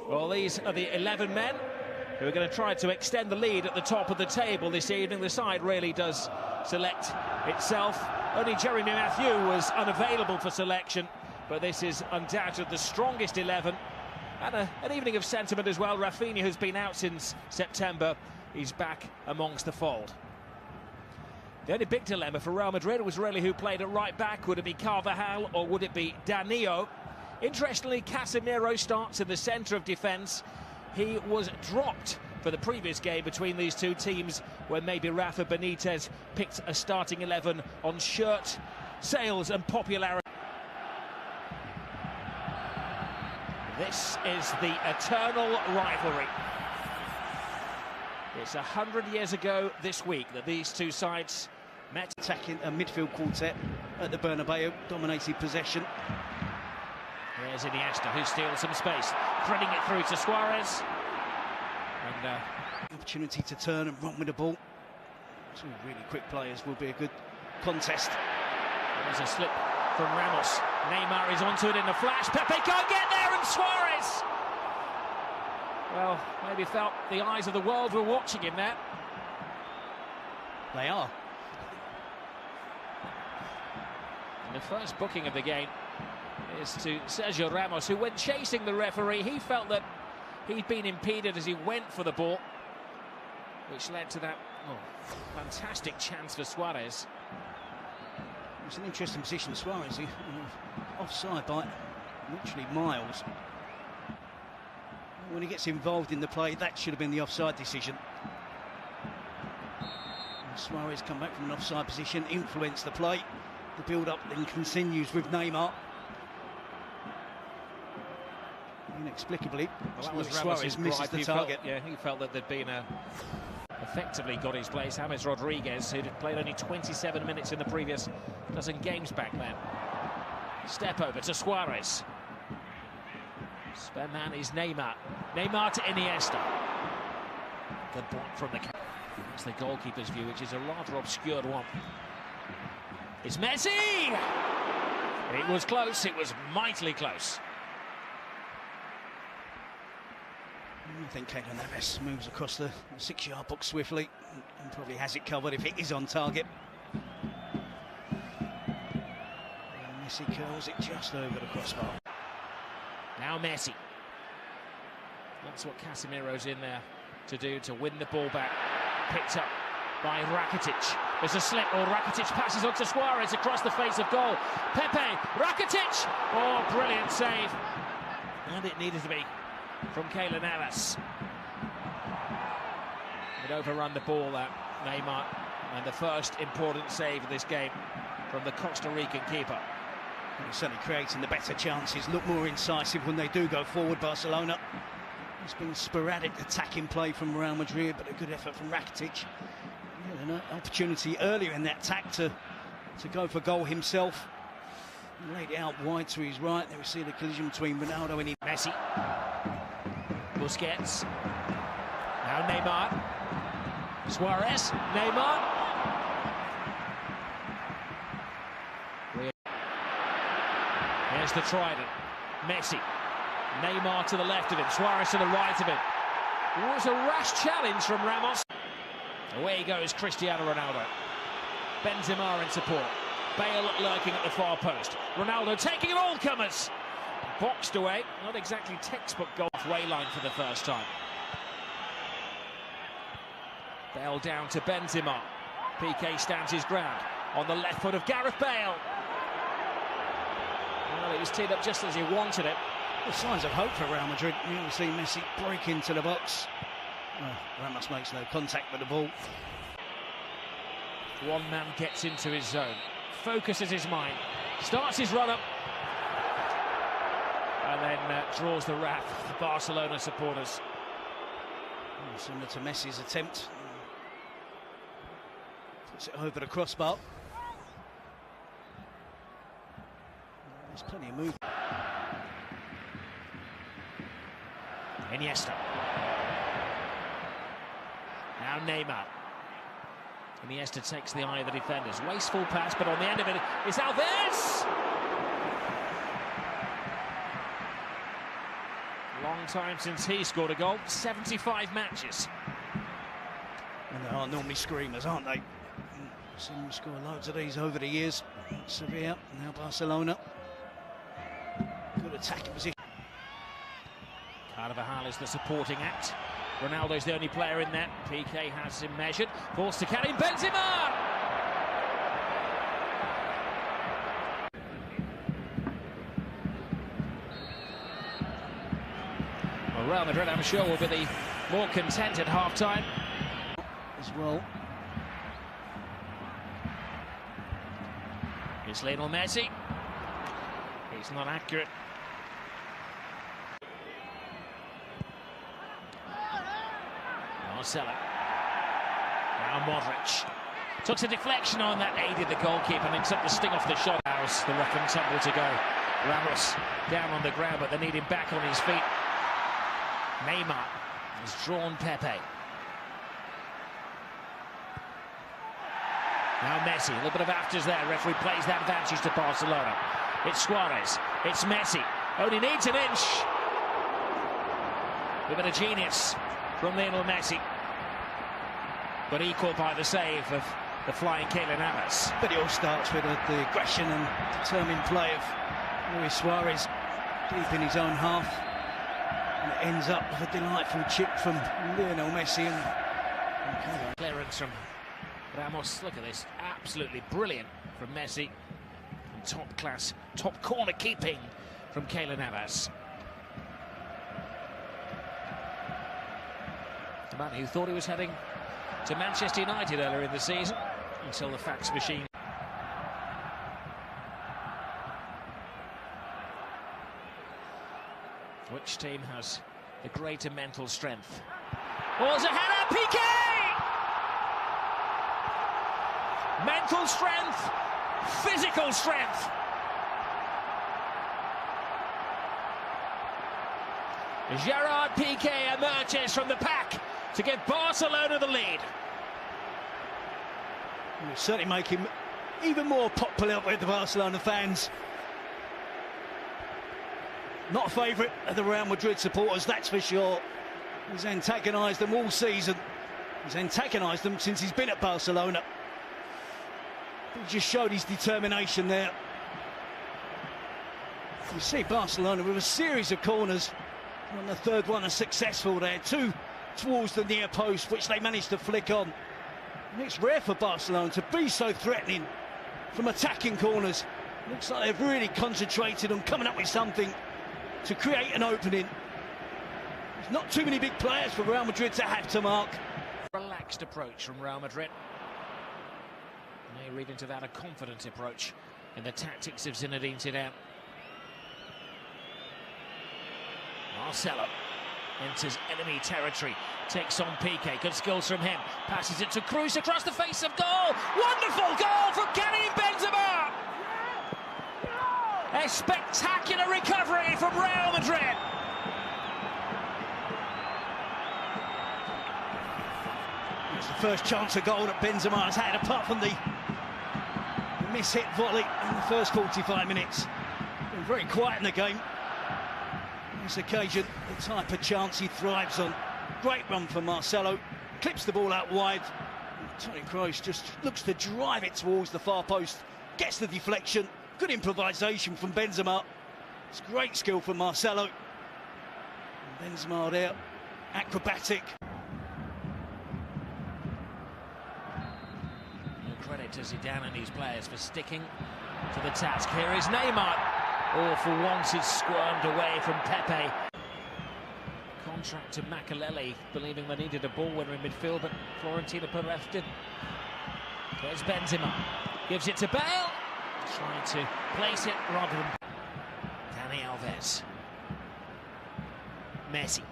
Well, these are the 11 men who are going to try to extend the lead at the top of the table this evening. The side really does select itself. Only Jeremy Matthew was unavailable for selection, but this is undoubtedly the strongest 11. And an evening of sentiment as well. Rafinha, who's been out since September, he's back amongst the fold. The only big dilemma for Real Madrid was really who played at right back. Would it be Carvajal or would it be Danilo? Interestingly, Casemiro starts in the centre of defence. He was dropped for the previous game between these two teams, where maybe Rafa Benitez picked a starting 11 on shirt sales and popularity. This is the eternal rivalry. It's 100 years ago this week that these two sides met. Attacking a midfield quartet at the Bernabeu, dominated possession. There's Iniesta, who steals some space, threading it through to Suarez. And opportunity to turn and run with the ball. Two really quick players, will be a good contest. There's a slip from Ramos. Neymar is onto it in a flash. Pepe can't get there, and Suarez! Well, maybe felt the eyes of the world were watching him there. They are. And the first booking of the game is to Sergio Ramos, who, when chasing the referee, he felt that he'd been impeded as he went for the ball, which led to that fantastic chance for Suarez. It's an interesting position, Suarez. Offside by literally miles. When he gets involved in the play, that should have been the offside decision. And Suarez come back from an offside position, influence the play. The build-up then continues with Neymar. Inexplicably, well, that was Suarez misses the target. He felt that there'd been effectively got his place. James Rodriguez, who'd played only 27 minutes in the previous dozen games back then. Step over to Suarez. Spare man is Neymar. Neymar to Iniesta. Good block from the... That's the goalkeeper's view, which is a rather obscured one. It's Messi! It was close, it was mightily close. I think Keylor Navas moves across the 6-yard box swiftly and probably has it covered if it is on target. And Messi curls it just over the crossbar. Now Messi. That's what Casemiro's in there to do, to win the ball back. Picked up by Rakitic. There's a slip, or Rakitic passes on to Suarez across the face of goal. Pepe, Rakitic! Oh, brilliant save. And it needed to be from Keylor Navas. It overrun the ball, that Neymar, and the first important save of this game from the Costa Rican keeper. Well, certainly creating the better chances, look more incisive when they do go forward, Barcelona. It's been sporadic attacking play from Real Madrid, but a good effort from Rakitic. An opportunity earlier in that attack to go for goal himself. He laid it out wide to his right. There we see the collision between Ronaldo and Messi. Busquets. Now Neymar. Suarez. Neymar. Here's the trident. Messi. Neymar to the left of him. Suarez to the right of him. It was a rash challenge from Ramos. Away goes Cristiano Ronaldo. Benzema in support. Bale lurking at the far post. Ronaldo taking it all comers. Boxed away. Not exactly textbook goal. Halfway line for the first time. Bale down to Benzema. PK stands his ground on the left foot of Gareth Bale. Well, it was teed up just as he wanted it. The signs of hope for Real Madrid. You see Messi break into the box. Ramos makes no contact with the ball. One man gets into his zone, focuses his mind, starts his run-up, and then draws the wrath of the Barcelona supporters. Similar to Messi's attempt. Puts it over the crossbar. There's plenty of movement. Iniesta. Now Neymar. Iniesta takes the eye of the defenders. Wasteful pass, but on the end of it is Alves! Long time since he scored a goal, 75 matches. And they are normally screamers, aren't they? Seen them score loads of these over the years. Sevilla, now Barcelona. Good attacking position. Carvajal is the supporting act. Ronaldo's the only player in there. PK has him measured. Forced to Karim Benzema! Well, Real Madrid, I'm sure, will be the more content at half-time. As well. It's Lionel Messi. He's not accurate. Marcelo. Now Modric. Took a deflection on that, aided the goalkeeper and then took the sting off the shot. House, the rough and tumble to go. Ramos down on the ground, but they need him back on his feet. Neymar has drawn Pepe. Now Messi, a little bit of afters there. Referee plays that advantage to Barcelona. It's Suarez, it's Messi. Only needs an inch. A bit of genius from Lionel Messi. But equal by the save of the flying Keylor Navas. But it all starts with the aggression and determined play of Luis Suarez deep in his own half. And it ends up with a delightful chip from Lionel Messi. And clearance from Ramos. Look at this, absolutely brilliant from Messi. And top class, top corner keeping from Keylor Navas. The man who thought he was heading to Manchester United earlier in the season until the fax machine. Which team has the greater mental strength? Oh, it's a header, PK! Mental strength, physical strength. Gerard Piqué emerges from the pack to give Barcelona the lead. It'll certainly make him even more popular with the Barcelona fans. Not a favourite of the Real Madrid supporters, that's for sure. He's antagonised them all season. He's antagonised them since he's been at Barcelona. He just showed his determination there. You see Barcelona with a series of corners. And the third one is successful there. Two towards the near post, which they managed to flick on. And it's rare for Barcelona to be so threatening from attacking corners. Looks like they've really concentrated on coming up with something to create an opening. There's not too many big players for Real Madrid to have to mark. Relaxed approach from Real Madrid. May read into that a confident approach in the tactics of Zinedine Zidane. Marcelo enters enemy territory, takes on Piqué, good skills from him, passes it to Cruz across the face of goal. Wonderful goal from Karim Benzema! A spectacular recovery from Real Madrid. It's the first chance of goal that Benzema has had, apart from the miss-hit volley in the first 45 minutes. Been very quiet in the game. On this occasion, the type of chance he thrives on. Great run from Marcelo, clips the ball out wide. Toni Kroos just looks to drive it towards the far post, gets the deflection. Good improvisation from Benzema. It's great skill from Marcelo. And Benzema there, acrobatic. Credit to Zidane and his players for sticking to the task. Here is Neymar. Oh, for once he's squirmed away from Pepe. Contract to Makalele, believing they needed a ball winner in midfield, but Florentino Perez didn't. There's Benzema. Gives it to Bale. Trying to place it rather than Dani Alves. Messi.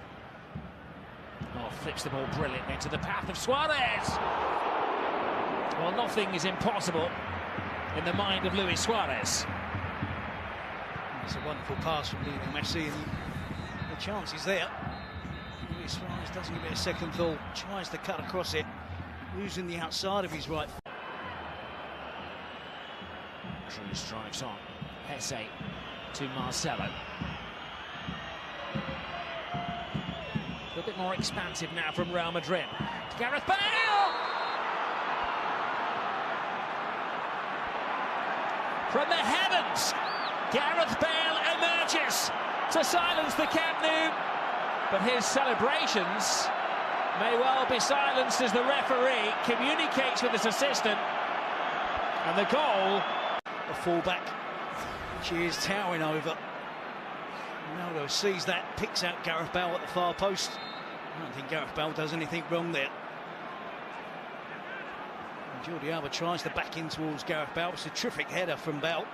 Oh, flips the ball brilliantly into the path of Suarez. Well, nothing is impossible in the mind of Luis Suarez. It's a wonderful pass from Lionel Messi, and the chance is there. Luis Suarez doesn't give it a second thought, tries to cut across it, using the outside of his right foot. Cruz drives on. Hesse to Marcelo. A bit more expansive now from Real Madrid. To Gareth Bale! From the heavens, Gareth Bale emerges to silence the Camp Nou. But his celebrations may well be silenced as the referee communicates with his assistant. And the goal... A fullback, she is towering over. Ronaldo sees that, picks out Gareth Bale at the far post. I don't think Gareth Bale does anything wrong there. And Jordi Alba tries to back in towards Gareth Bale. It's a terrific header from Bale.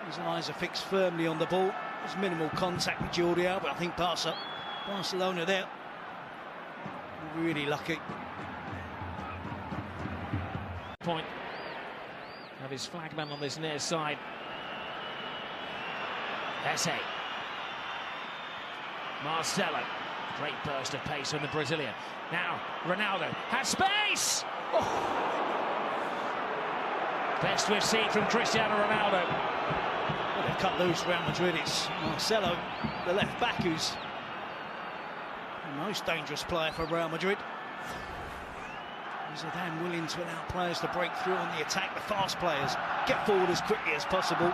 His eyes are fixed firmly on the ball. There's minimal contact with Jordi Alba. I think Barcelona there. Really lucky. Point of his flagman on this near side. Esse. Marcelo. Great burst of pace from the Brazilian. Now Ronaldo has space. Oh. Best we've seen from Cristiano Ronaldo. Well, they've cut loose Real Madrid. It's Marcelo, the left back, who's the most dangerous player for Real Madrid. Zidane willing to allow players to break through on the attack. The fast players get forward as quickly as possible.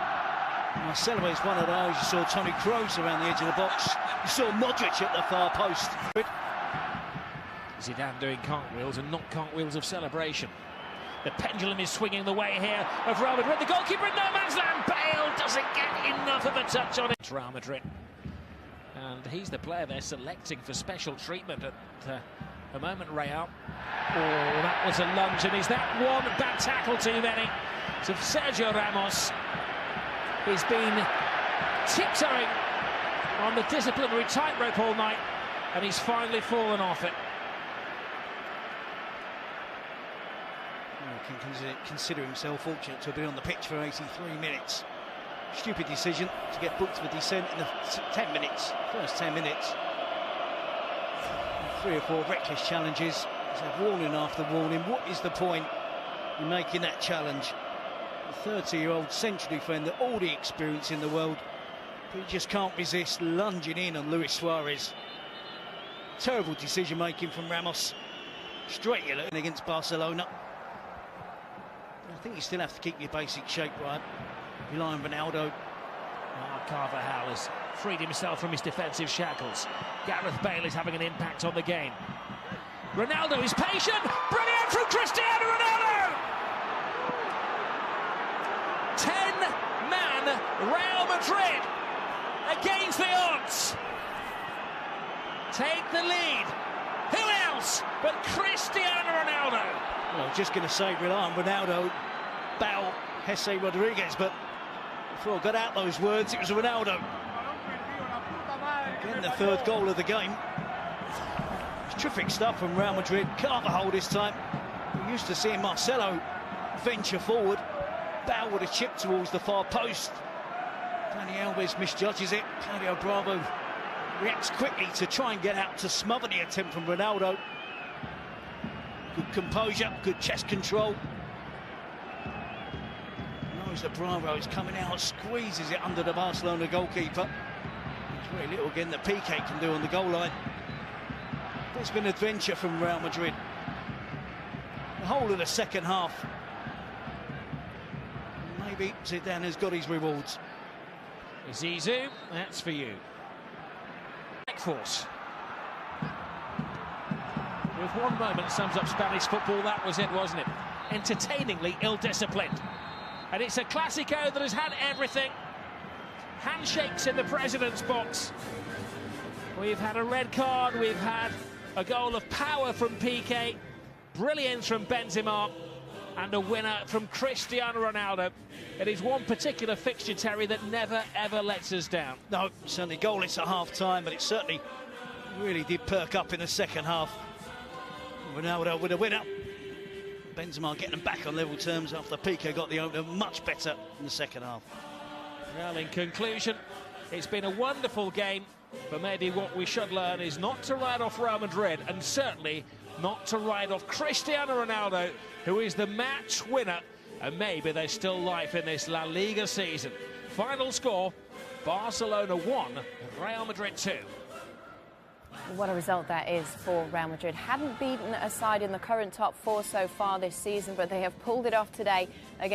Marcelo is one of those. You saw Toni Kroos around the edge of the box. You saw Modric at the far post. Zidane doing cartwheels and not cartwheels of celebration. The pendulum is swinging the way here of Real Madrid. The goalkeeper in no man's land. Bale doesn't get enough of a touch on it. It's Real Madrid. And he's the player they're selecting for special treatment at the moment, Real. Oh, that was a lunge, and is that one bad tackle too many? So Sergio Ramos, he's been tiptoeing on the disciplinary tightrope all night, and he's finally fallen off it. He can consider himself fortunate to be on the pitch for 83 minutes. Stupid decision to get booked for dissent in the 10 minutes, first 10 minutes. 3 or 4 reckless challenges. He's had warning after warning. What is the point in making that challenge? The 30-year-old central defender, all the experience in the world, but he just can't resist lunging in on Luis Suarez. Terrible decision-making from Ramos. Straight yellow against Barcelona. I think you still have to keep your basic shape right. Rely on Ronaldo. Carvajal has freed himself from his defensive shackles. Gareth Bale is having an impact on the game. Ronaldo is patient. Brilliant from Cristiano Ronaldo! 10-man Real Madrid against the odds. Take the lead. Who else but Cristiano Ronaldo? Well, just going to say rely on Ronaldo, Bale, Jesse Rodriguez, but before I got out those words, it was Ronaldo. Again, the third goal of the game. It's terrific stuff from Real Madrid. Carvajal this time. We're used to seeing Marcelo venture forward. Bale with a chip towards the far post. Dani Alves misjudges it. Claudio Bravo reacts quickly to try and get out to smother the attempt from Ronaldo. Good composure, good chest control. Knows that Bravo is coming out, squeezes it under the Barcelona goalkeeper. There's very little again that Piqué can do on the goal line. But it's been an adventure from Real Madrid. The whole of the second half. Maybe Zidane has got his rewards. Zizou, that's for you. Force. With one moment sums up Spanish football, that was it, wasn't it? Entertainingly ill-disciplined. And it's a classico that has had everything. Handshakes in the president's box. We've had a red card, we've had a goal of power from Piqué, brilliance from Benzema, and a winner from Cristiano Ronaldo. It is one particular fixture, Terry, that never, ever lets us down. No, certainly goalless at half-time, but it certainly really did perk up in the second half. Ronaldo with a winner. Benzema getting them back on level terms after Piqué got the opener much better in the second half. Well, in conclusion, it's been a wonderful game, but maybe what we should learn is not to write off Real Madrid, and certainly not to write off Cristiano Ronaldo, who is the match winner, and maybe there's still life in this La Liga season. Final score, Barcelona 1, Real Madrid 2. What a result that is for Real Madrid. Hadn't beaten a side in the current top four so far this season, but they have pulled it off today against